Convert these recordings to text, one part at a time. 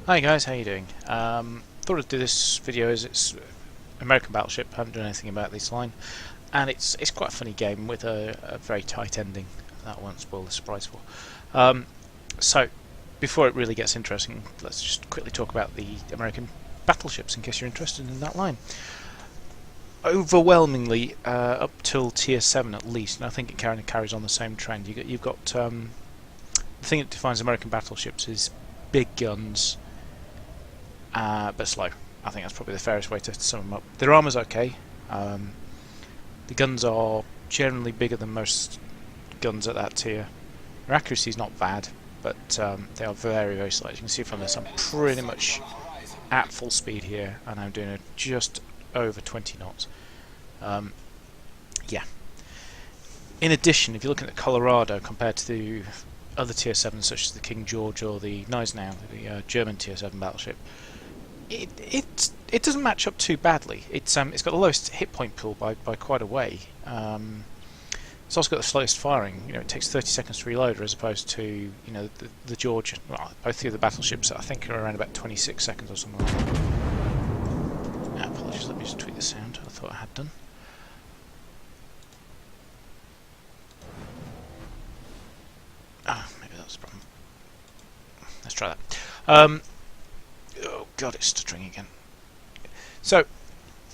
Hi guys, how you doing? Thought I'd do this video as it's American Battleship. I haven't done anything about this line, and it's quite a funny game with a very tight ending. That won't spoil the surprise for. So, before it really gets interesting, let's just quickly talk about the American battleships in case you're interested in that line. Overwhelmingly, up till tier 7 at least, and I think it kind of carries on the same trend. You've got the thing that defines American battleships is big guns. But slow. I think that's probably the fairest way to sum them up. Their armour's okay. The guns are generally bigger than most guns at that tier. Their accuracy is not bad, but they are very, very slow. As you can see from this, I'm pretty much at full speed here, and I'm doing it just over 20 knots. Yeah. In addition, if you're looking at Colorado compared to the other tier 7s such as the King George or the Gneisenau, the German tier 7 battleship, it doesn't match up too badly. It's got the lowest hit point pool by quite a way. It's also got the slowest firing. It takes 30 seconds to reload, as opposed to the George. Well, both the other battleships I think are around about 26 seconds or something like that. Apologies, let me just tweak the sound. I thought I had done. Maybe that's the problem. Let's try that. Oh god, it's stuttering again. So,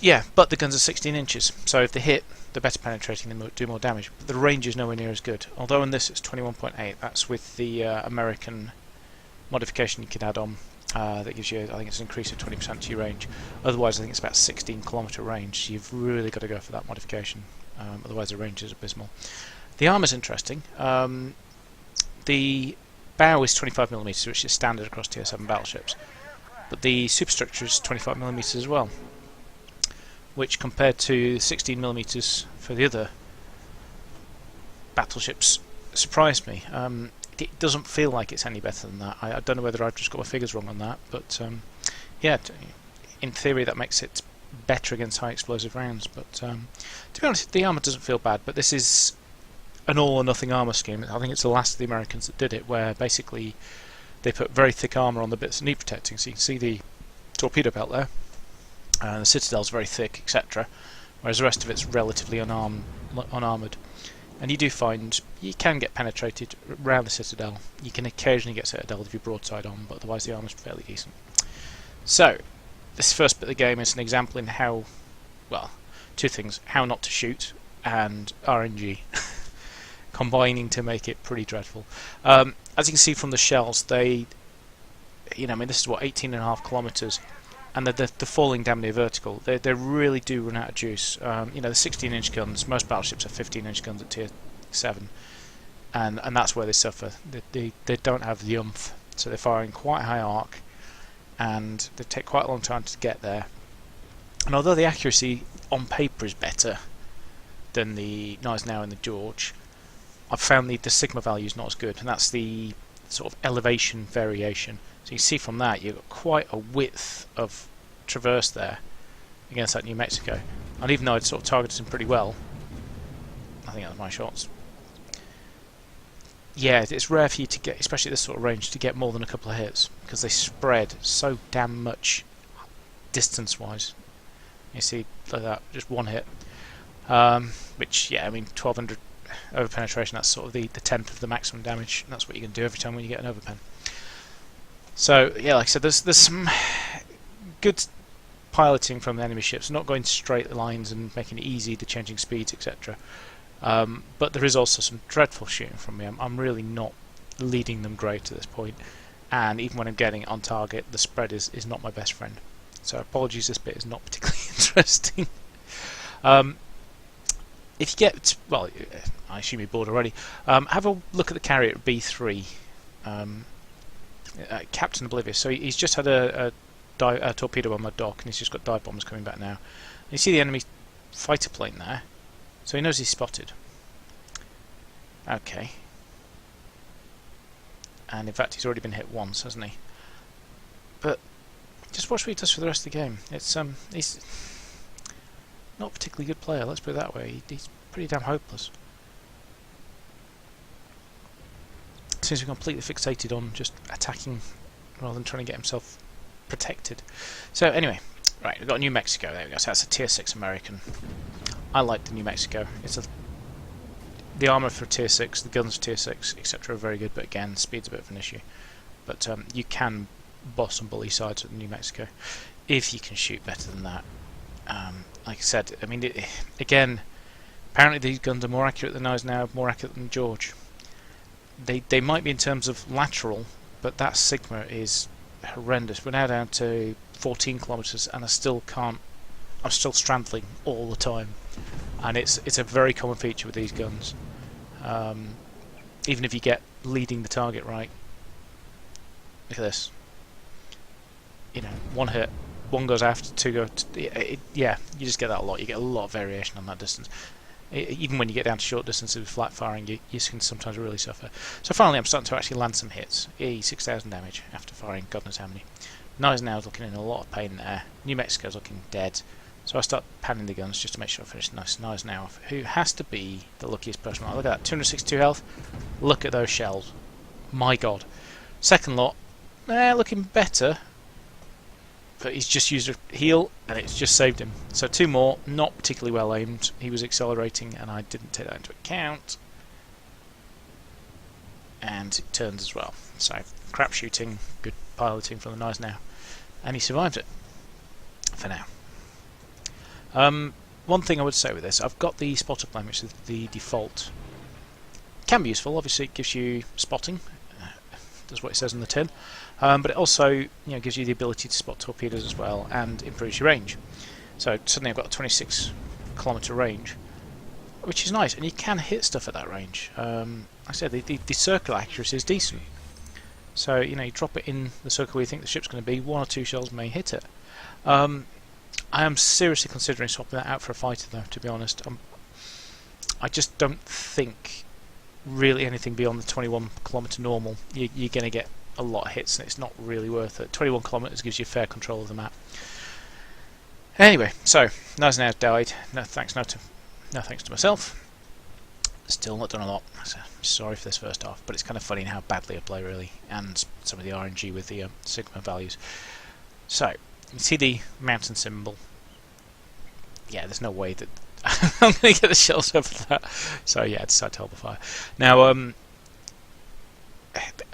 yeah, but the guns are 16 inches, so if they hit, they're better penetrating, they do more damage. But the range is nowhere near as good. Although in this it's 21.8, that's with the American modification you can add on. That gives you, I think it's an increase of 20% to your range. Otherwise, I think it's about 16-kilometre range. So you've really got to go for that modification. Otherwise, the range is abysmal. The armour's interesting. The bow is 25mm, which is standard across tier 7 battleships. But the superstructure is 25mm as well, which compared to 16mm for the other battleships surprised me. It doesn't feel like it's any better than that. I don't know whether I've just got my figures wrong on that, but yeah, in theory that makes it better against high explosive rounds. But to be honest, the armour doesn't feel bad, but this is an all or nothing armour scheme. I think it's the last of the Americans that did it, where basically they put very thick armour on the bits that need protecting. So you can see the torpedo belt there, and the citadel's very thick, etc. Whereas the rest of it's relatively unarmoured. And you do find you can get penetrated around the citadel. You can occasionally get citadel if you're broadside on, but otherwise the armour's fairly decent. So, this first bit of the game is an example in how, well, two things: how not to shoot and RNG. Combining to make it pretty dreadful. As you can see from the shells, they, this is what, 18.5 kilometres, and they're falling damn near vertical. They really do run out of juice. The 16-inch guns, most battleships are 15-inch guns at tier 7, and that's where they suffer. They don't have the oomph, so they're firing quite high arc, and they take quite a long time to get there. And although the accuracy on paper is better than the Gneisenau and the George, I've found the sigma value is not as good, and that's the sort of elevation variation. So you see from that you've got quite a width of traverse there against that New Mexico. And even though I'd sort of targeted him pretty well, I think that was my shots. Yeah, it's rare for you to get, especially this sort of range, to get more than a couple of hits, because they spread so damn much distance-wise. You see, like that, just one hit. Which, yeah, 1200 over penetration, that's sort of the 10th of the maximum damage, and that's what you can do every time when you get an overpen. So yeah, like I said, there's some good piloting from the enemy ships, not going straight lines and making it easy, the changing speeds, etc. But there is also some dreadful shooting from me. I'm really not leading them great at this point, and even when I'm getting it on target, the spread is not my best friend. So apologies, this bit is not particularly interesting. If you get, well, I assume you're bored already, have a look at the carrier at B3, Captain Oblivious. So he's just had a torpedo bomb on the dock, and he's just got dive bombs coming back now. And you see the enemy fighter plane there, so he knows he's spotted. Okay. And in fact he's already been hit once, hasn't he? But just watch what he does for the rest of the game. He's not a particularly good player, let's put it that way. He's pretty damn hopeless. Seems to be completely fixated on just attacking rather than trying to get himself protected. So anyway, right, we've got New Mexico. There we go. So that's a Tier 6 American. I like the New Mexico. The armour for Tier 6, the guns for Tier 6, etc. are very good, but again, speed's a bit of an issue. But you can boss and bully sides with the New Mexico if you can shoot better than that. Like I said, I mean, again, apparently these guns are more accurate than Eisenhower, more accurate than George. They might be in terms of lateral, but that Sigma is horrendous. We're now down to 14 kilometers, and I still can't. I'm still strandling all the time, and it's a very common feature with these guns. Even if you get leading the target right. Look at this. You know, one hit, one goes after, two go. Yeah, you just get that a lot. You get a lot of variation on that distance. Even when you get down to short distances with flat firing, you can sometimes really suffer. So finally, I'm starting to actually land some hits. 6,000 damage after firing God knows how many. Eisenhower's looking in a lot of pain there. New Mexico's looking dead. So I start panning the guns just to make sure I finish nice and Eisenhower, who has to be the luckiest person. Look at that, 262 health. Look at those shells. My God. Second lot, looking better. But he's just used a heal, and it's just saved him. So two more, not particularly well aimed. He was accelerating, and I didn't take that into account. And it turns as well. So crap shooting, good piloting from the Nice now, and he survived it for now. One thing I would say with this, I've got the spotter plane, which is the default. Can be useful. Obviously, it gives you spotting. Does what it says on the tin. But it also gives you the ability to spot torpedoes as well, and improves your range. So suddenly I've got a 26 kilometer range, which is nice, and you can hit stuff at that range. Like I said, the circle accuracy is decent. So you drop it in the circle where you think the ship's going to be, one or two shells may hit it. I am seriously considering swapping that out for a fighter, though. To be honest, I just don't think really anything beyond the 21 kilometer normal. You're going to get a lot of hits, and it's not really worth it. 21 kilometers gives you fair control of the map. Anyway, so Eisenhower died. No thanks to myself. Still not done a lot. So sorry for this first half, but it's kind of funny how badly I play, really, and some of the RNG with the Sigma values. So you see the mountain symbol. Yeah, there's no way that I'm going to get the shells over that. So yeah, I decided to hold the fire. Now,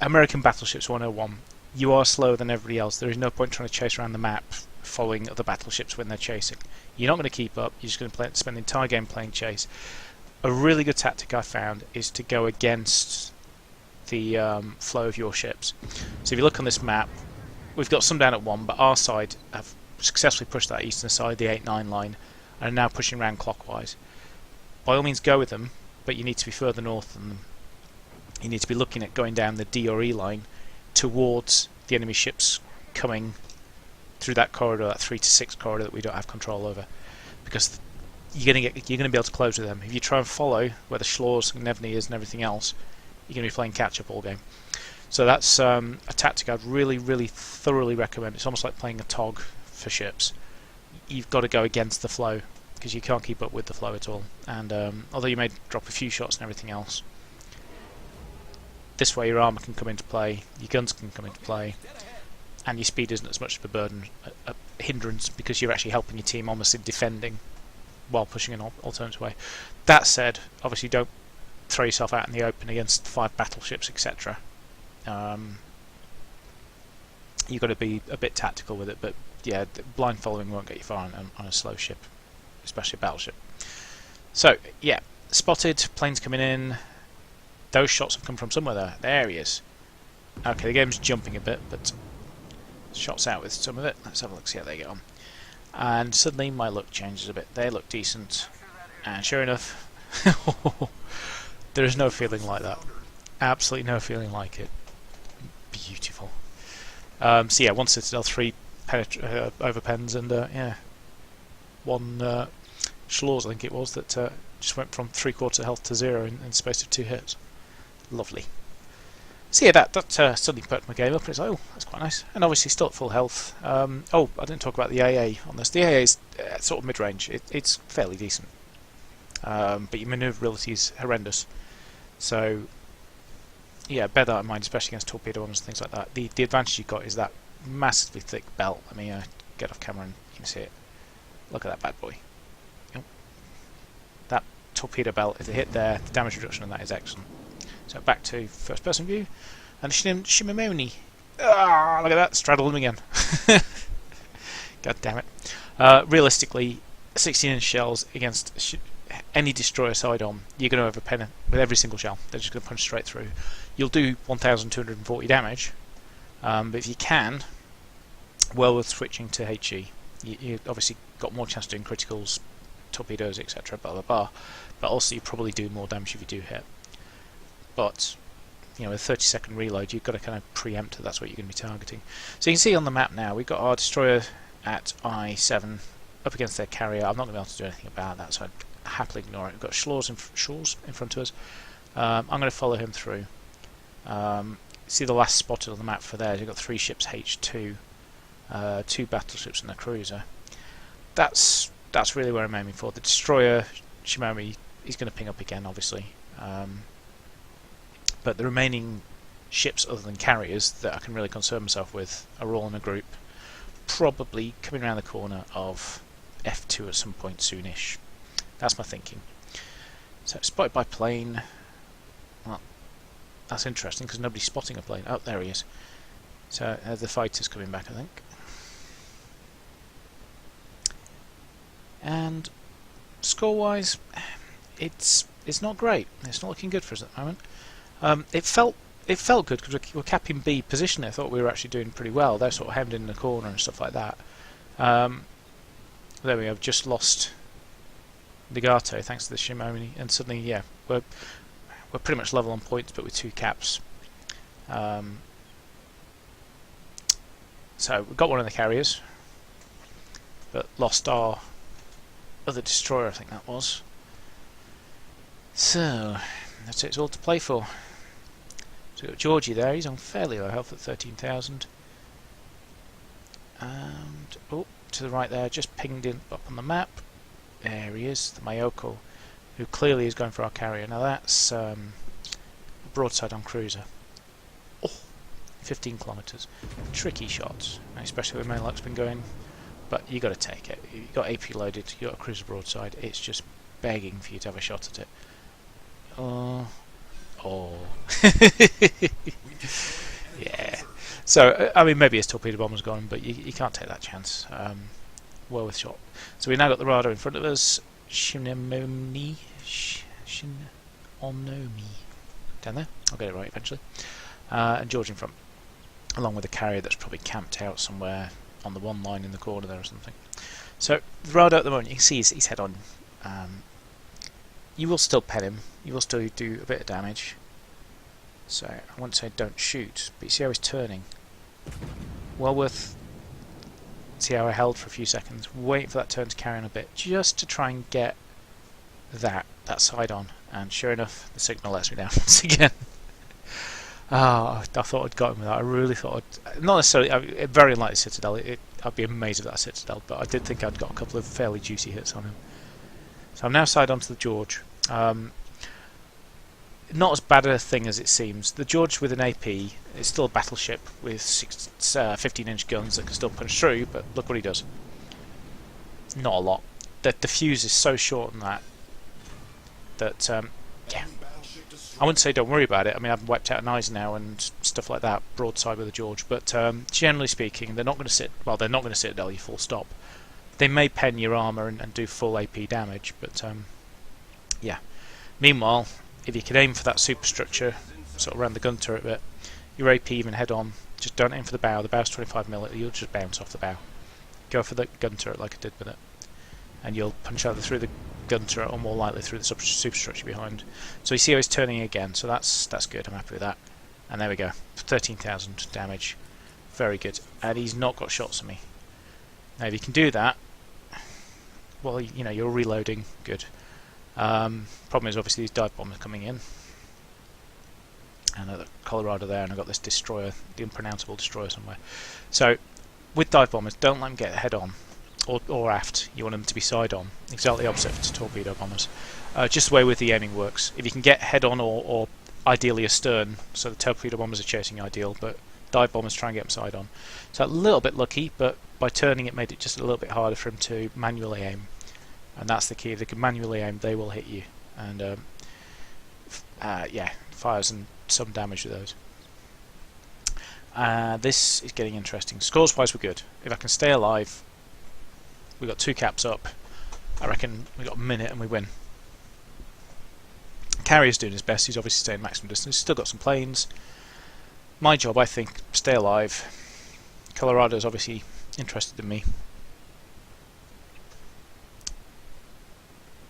American Battleships 101. You are slower than everybody else. There is no point trying to chase around the map following other battleships when they're chasing. You're not going to keep up. You're just going to spend the entire game playing chase. A really good tactic I found is to go against the flow of your ships. So if you look on this map, we've got some down at 1, but our side have successfully pushed that eastern side, the 8-9 line, and are now pushing around clockwise. By all means go with them, but you need to be further north than them. You need to be looking at going down the D or E line towards the enemy ships coming through that corridor, that 3 to 6 corridor that we don't have control over, because you're going to be able to close with them. If you try and follow where the Schlors and Nevny is and everything else, you're going to be playing catch up all game. So that's a tactic I'd really, really thoroughly recommend. It's almost like playing a TOG for ships. You've got to go against the flow, because you can't keep up with the flow at all. And although you may drop a few shots and everything else, this way your armour can come into play, your guns can come into play, and your speed isn't as much of a burden, a hindrance, because you're actually helping your team almost in defending while pushing an alternative way. That said, obviously don't throw yourself out in the open against 5 battleships, etc. You've got to be a bit tactical with it, but yeah, blind following won't get you far on a slow ship, especially a battleship. So yeah, spotted, planes coming in. Those shots have come from somewhere there. There he is. Okay, the game's jumping a bit, but shots out with some of it. Let's have a look, see how they get on. And suddenly my luck changes a bit. They look decent, and sure enough, there is no feeling like that. Absolutely no feeling like it. Beautiful. So yeah, 1 Citadel, 3 overpens, and yeah, 1 Schlors, I think it was, that just went from 3/4 health to 0 in the space of 2 hits. Lovely. So yeah, that suddenly perked my game up, and it's like, oh, that's quite nice. And obviously still at full health. Oh, I didn't talk about the AA on this. The AA is sort of mid-range. It's fairly decent. But your manoeuvrability is horrendous. So yeah, bear that in mind, especially against torpedo bombers and things like that. The advantage you've got is that massively thick belt. Let me get off camera and you can see it. Look at that bad boy. Yep. That torpedo belt, if they hit there, the damage reduction on that is excellent. So back to first person view. And Shinomoonoo. Ah, look at that, straddled him again. God damn it. Realistically, 16-inch shells against any destroyer side-on, you're going to overpen it with every single shell. They're just going to punch straight through. You'll do 1,240 damage, but if you can, well worth switching to HE. You obviously got more chance of doing criticals, torpedoes, etc. Blah blah blah. But also you probably do more damage if you do hit. But you know, with a 30-second reload, you've got to kind of preempt that that's what you're going to be targeting. So you can see on the map now, we've got our destroyer at I7 up against their carrier. I'm not going to be able to do anything about that, so I'd happily ignore it. We've got Shores in front of us. I'm going to follow him through. See the last spotted on the map for there. You've got 3 ships H2, 2 battleships and a cruiser. That's really where I'm aiming for. The destroyer Shinamoo, he's going to ping up again, obviously. But the remaining ships other than carriers that I can really concern myself with are all in a group, probably coming around the corner of F2 at some point soonish. That's my thinking. So spotted by plane. Well, that's interesting because nobody's spotting a plane. Oh, there he is. So the fighter's coming back, I think. And score-wise, it's not great. It's not looking good for us at the moment. It felt good because we're capping B position. I thought we were actually doing pretty well. They're sort of hemmed in the corner and stuff like that. There we go. I've just lost Legato thanks to the Shimoonoo, and suddenly, yeah, we're pretty much level on points, but with 2 caps. So we've got one of the carriers, but lost our other destroyer. I think that was. So that's it. It's all to play for. So we've got Georgie there. He's on fairly low health at 13,000. And oh, to the right there, just pinged in up on the map. There he is, the Mayoko, who clearly is going for our carrier. Now that's a broadside on cruiser. Oh, 15 kilometres. Tricky shots, especially where Mailok's been going. But you got to take it. You got AP loaded. You got a cruiser broadside. It's just begging for you to have a shot at it. Oh. Yeah. So I mean, maybe his torpedo bomber's gone, but you can't take that chance. Well worth shot. So we've now got the radar in front of us. Shinomoonoo. Down there. I'll get it right eventually. And George in front, along with a carrier that's probably camped out somewhere on the one line in the corner there or something. So the radar at the moment, you can see he's head on. You will still pen him. You will still do a bit of damage. So I won't say don't shoot, but you see how he's turning. Well worth. See how I held for a few seconds, waiting for that turn to carry on a bit, just to try and get that side on. And sure enough, the signal lets me down once again. I thought I'd got him with that. I really thought not necessarily. Very unlikely Citadel. I'd be amazed if that Citadel, but I did think I'd got a couple of fairly juicy hits on him. So I'm now side on to the George. Not as bad a thing as it seems. The George with an AP is still a battleship with 15-inch guns that can still punch through, but look what he does. Not a lot. The fuse is so short on that yeah. I wouldn't say don't worry about it. I mean, I've wiped out an Eisenhower and stuff like that, broadside with the George, but generally speaking, they're not going to sit. Well, they're not going to sit at you full stop. They may pen your armour and do full AP damage, but yeah. Meanwhile, if you can aim for that superstructure, sort of around the gun turret bit, your AP even head on, just don't aim for the bow. The bow's 25mm, you'll just bounce off the bow. Go for the gun turret like I did with it, and you'll punch either through the gun turret or more likely through the superstructure behind. So you see how he's turning again, so that's good, I'm happy with that. And there we go, 13,000 damage, very good. And he's not got shots on me. Now if you can do that, well, you know, you're reloading, good. Problem is obviously these dive bombers coming in, and I've got Colorado there, and I've got this destroyer, the unpronounceable destroyer somewhere. So with dive bombers, don't let them get head on or aft. You want them to be side on, exactly opposite to torpedo bombers. Just the way with the aiming works. If you can get head on or ideally astern, so the torpedo bombers are chasing ideal, but dive bombers try and get them side on. So a little bit lucky, but by turning it made it just a little bit harder for him to manually aim. And that's the key. If they can manually aim, they will hit you. And yeah, fires and some damage with those. This is getting interesting. Scores wise, we're good. If I can stay alive, we got 2 caps up. I reckon we got a minute and we win. Carrier's doing his best. He's obviously staying maximum distance. He's still got some planes. My job, I think, stay alive. Colorado's obviously interested in me.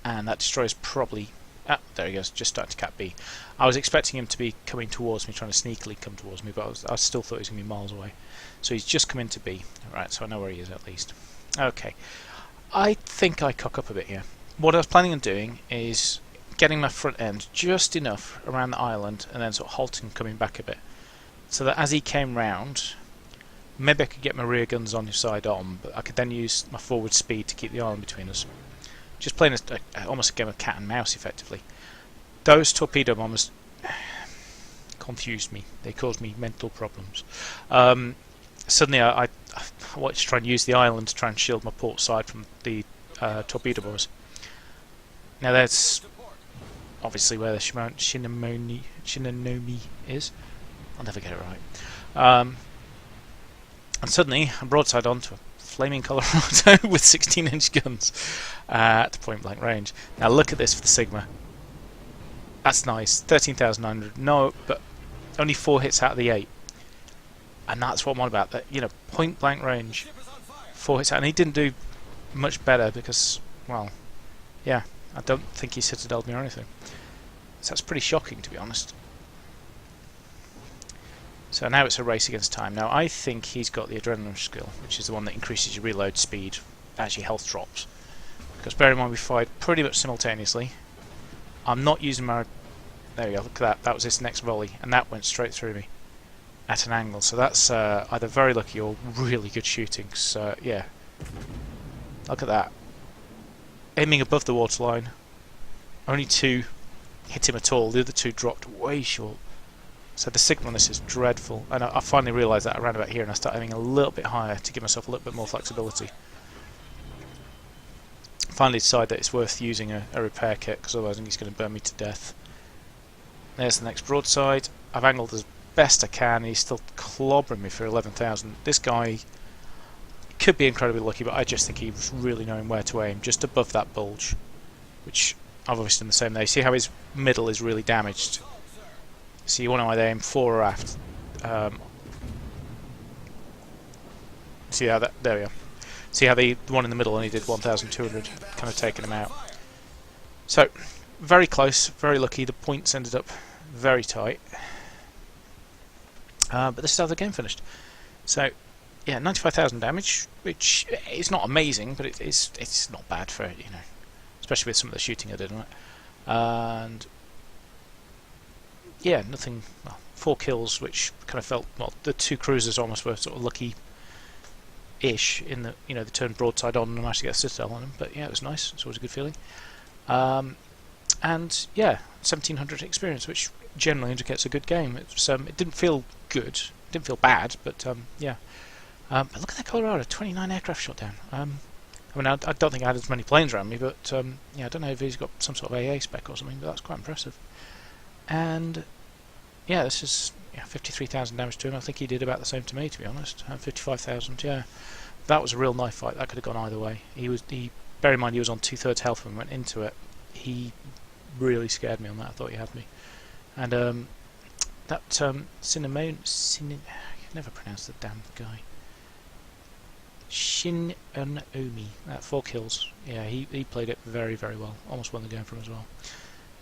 And that destroyer's probably... Ah, there he goes, just starting to cap B. I was expecting him to be coming towards me, trying to sneakily come towards me, but I still thought he was going to be miles away. So he's just come into B. Right, so I know where he is at least. Okay. I think I cock up a bit here. What I was planning on doing is getting my front end just enough around the island and then sort of halting and coming back a bit. So that as he came round, maybe I could get my rear guns on his side on, but I could then use my forward speed to keep the island between us. Just playing almost a game of cat and mouse, effectively. Those torpedo bombers confused me. They caused me mental problems. Suddenly I wanted to try and use the island to try and shield my port side from the torpedo bombers. Now that's obviously where the Shinnymoo is. I'll never get it right. And suddenly I'm broadside onto a flaming Colorado with 16-inch guns at point blank range. Now look at this for the Sigma. That's nice. 13,900. No, but only 4 hits out of the 8. And that's what I'm on about. That, you know, point blank range, 4 hits out, and he didn't do much better because, well, yeah, I don't think he citadeled me or anything. So that's pretty shocking, to be honest. So now it's a race against time. Now I think he's got the adrenaline skill, which is the one that increases your reload speed as your health drops. Because bear in mind we fired pretty much simultaneously. I'm not using my... There we go, look at that. That was his next volley, and that went straight through me at an angle. So that's either very lucky or really good shooting. So yeah, look at that. Aiming above the waterline. Only 2 hit him at all. The other 2 dropped way short. So the signal on this is dreadful, and I finally realised that around about here, and I started aiming a little bit higher to give myself a little bit more flexibility. Finally decided that it's worth using a repair kit, because otherwise I think he's going to burn me to death. There's the next broadside. I've angled as best I can, and he's still clobbering me for 11,000. This guy could be incredibly lucky, but I just think he was really knowing where to aim, just above that bulge, which I've obviously done the same there. You see how his middle is really damaged? So you want to either aim fore or aft. See how that... There we are. See how the one in the middle only did 1,200, kind of taking him out. So, very close, very lucky. The points ended up very tight. But this is how the game finished. So, yeah, 95,000 damage, which is not amazing, but it's not bad for, you know, especially with some of the shooting I did on it. And yeah, nothing. Well, 4 kills, which kind of felt, well, the 2 cruisers almost were sort of lucky-ish in the, you know, they turned broadside on and I managed to get a citadel on them. But yeah, it was nice. It's always a good feeling. And yeah, 1,700 experience, which generally indicates a good game. It didn't feel good, it didn't feel bad, but yeah. But look at that Colorado, 29 aircraft shot down. I mean, I don't think I had as many planes around me, but yeah, I don't know if he's got some sort of AA spec or something, but that's quite impressive. And yeah, this is 53,000 damage to him. I think he did about the same to me, to be honest. 55,000, yeah. That was a real knife fight. That could have gone either way. Bear in mind, he was on 2/3 health when we went into it. He really scared me on that. I thought he had me. And that Shinamoo, I can never pronounce the damn guy. Shinnymoo, 4 kills. Yeah, he played it very, very well. Almost won the game for him as well.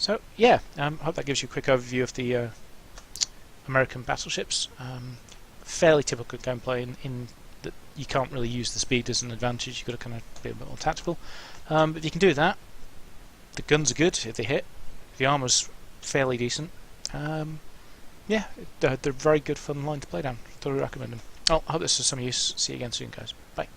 So yeah, I hope that gives you a quick overview of the American battleships. Fairly typical gameplay in that you can't really use the speed as an advantage. You've got to kind of be a bit more tactical. But if you can do that, the guns are good if they hit. The armour's fairly decent. Yeah, they're very good fun line to play down. Totally recommend them. Well, I hope this is some use. See you again soon, guys. Bye.